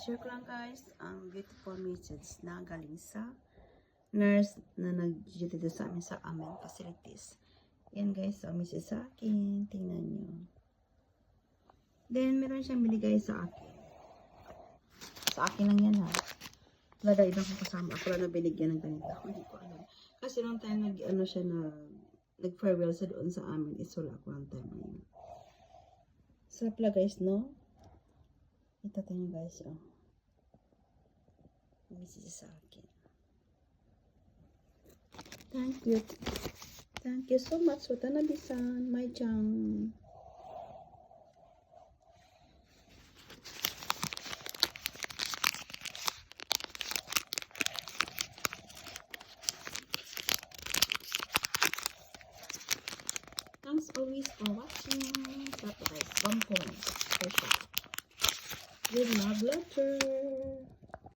share ko lang guys ang beautiful message na galing sa nurse na nag-duty dito sa amin sa aming facilities. Yan guys, ang message sa akin. Tingnan nyo. Then, meron siyang binigay sa akin. Sa akin lang yan ha. Wala daw ibang kasama. Ako lang na binigyan ng ganito. Hindi ko alam. Kasi nung time nag-farewell sa doon sa amin, is wala ako ng time na yun. Sarap pala guys, no? Ito tayo guys, oh. Message sa akin. Thank you. Thank you so much, Watanabe-san, Mai-chan. Thanks always for watching. Sarap guys, 1 point. Good love letter.